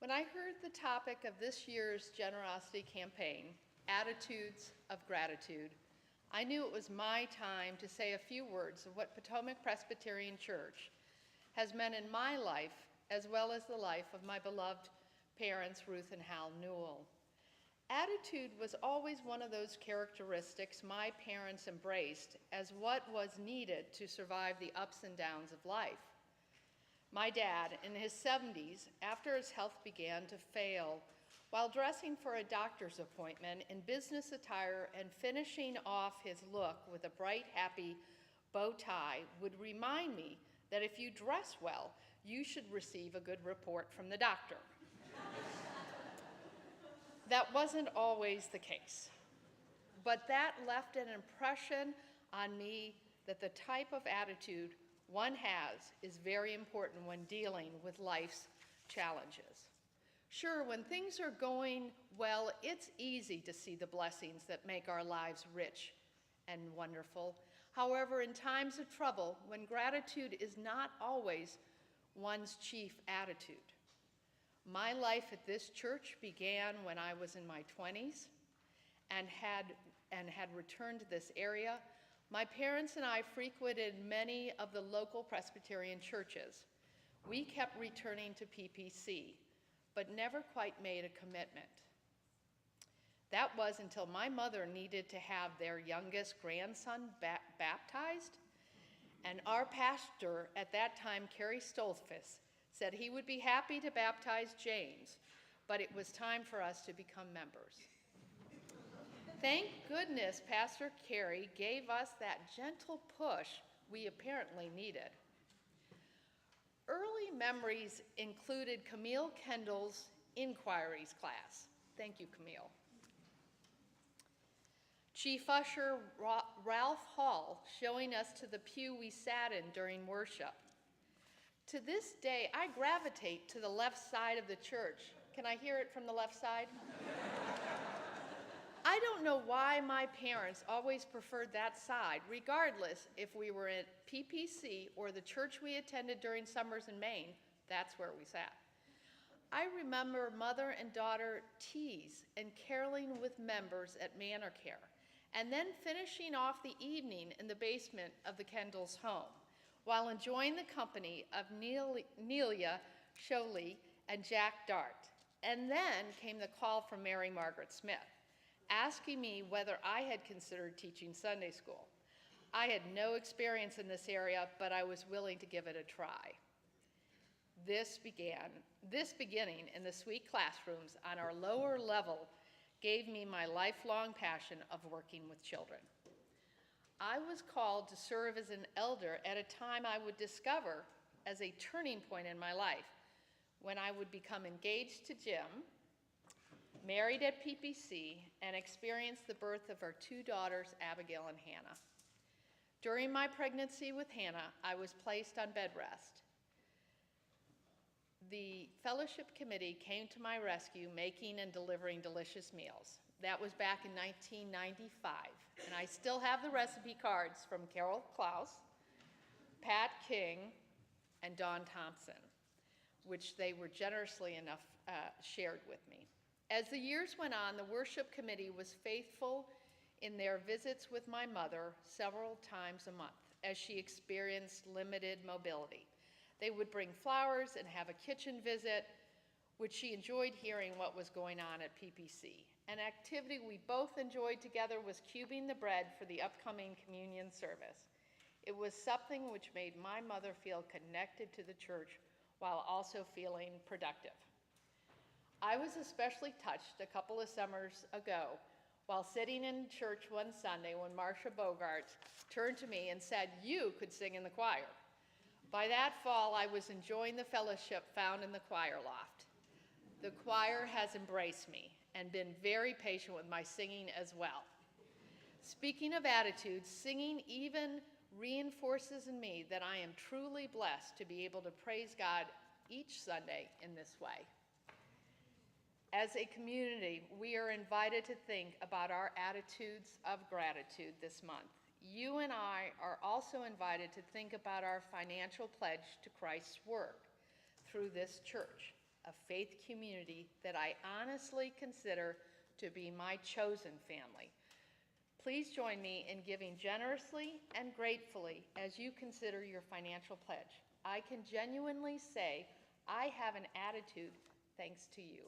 When I heard the topic of this year's generosity campaign, Attitudes of Gratitude, I knew it was my time to say a few words of what Potomac Presbyterian Church has meant in my life, as well as the life of my beloved parents, Ruth and Hal Newell. Attitude was always one of those characteristics my parents embraced as what was needed to survive the ups and downs of life. My dad, in his 70s, after his health began to fail, while dressing for a doctor's appointment in business attire and finishing off his look with a bright, happy bow tie, would remind me that if you dress well, you should receive a good report from the doctor. That wasn't always the case, but that left an impression on me that the type of attitude one has is very important when dealing with life's challenges. Sure, when things are going well, it's easy to see the blessings that make our lives rich and wonderful. However, in times of trouble, when gratitude is not always one's chief attitude. My life at this church began when I was in my 20s and had returned to this area. My parents and I frequented many of the local Presbyterian churches. We kept returning to PPC, but never quite made a commitment. That was until my mother needed to have their youngest grandson baptized, and our pastor at that time, Kerry Stoltzfus, said he would be happy to baptize James, but it was time for us to become members. Thank goodness Pastor Kerry gave us that gentle push we apparently needed. Early memories included Camille Kendall's inquiries class. Thank you, Camille. Chief Usher Ralph Hall showing us to the pew we sat in during worship. To this day, I gravitate to the left side of the church. Can I hear it from the left side? I don't know why my parents always preferred that side, regardless if we were at PPC or the church we attended during summers in Maine, that's where we sat. I remember mother and daughter tease and caroling with members at Manor Care, and then finishing off the evening in the basement of the Kendall's home, while enjoying the company of Nelia Sholey and Jack Dart. And then came the call from Mary Margaret Smith, asking me whether I had considered teaching Sunday school. I had no experience in this area, but I was willing to give it a try. This beginning in the sweet classrooms on our lower level gave me my lifelong passion of working with children. I was called to serve as an elder at a time I would discover as a turning point in my life, when I would become engaged to Jim, married at PPC, and experience the birth of our two daughters, Abigail and Hannah. During my pregnancy with Hannah, I was placed on bed rest. The fellowship committee came to my rescue, making and delivering delicious meals. That was back in 1995, and I still have the recipe cards from Carol Klaus, Pat King, and Dawn Thompson, which they were generously enough shared with me. As the years went on, the worship committee was faithful in their visits with my mother several times a month as she experienced limited mobility. They would bring flowers and have a kitchen visit, which she enjoyed hearing what was going on at PPC. An activity we both enjoyed together was cubing the bread for the upcoming communion service. It was something which made my mother feel connected to the church while also feeling productive. I was especially touched a couple of summers ago while sitting in church one Sunday when Marcia Bogart turned to me and said, "You could sing in the choir." By that fall, I was enjoying the fellowship found in the choir loft. The choir has embraced me and been very patient with my singing as well. Speaking of attitudes, singing even reinforces in me that I am truly blessed to be able to praise God each Sunday in this way. As a community, we are invited to think about our attitudes of gratitude this month. You and I are also invited to think about our financial pledge to Christ's work through this church. a faith community that I honestly consider to be my chosen family. Please join me in giving generously and gratefully as you consider your financial pledge. I can genuinely say I have an attitude thanks to you.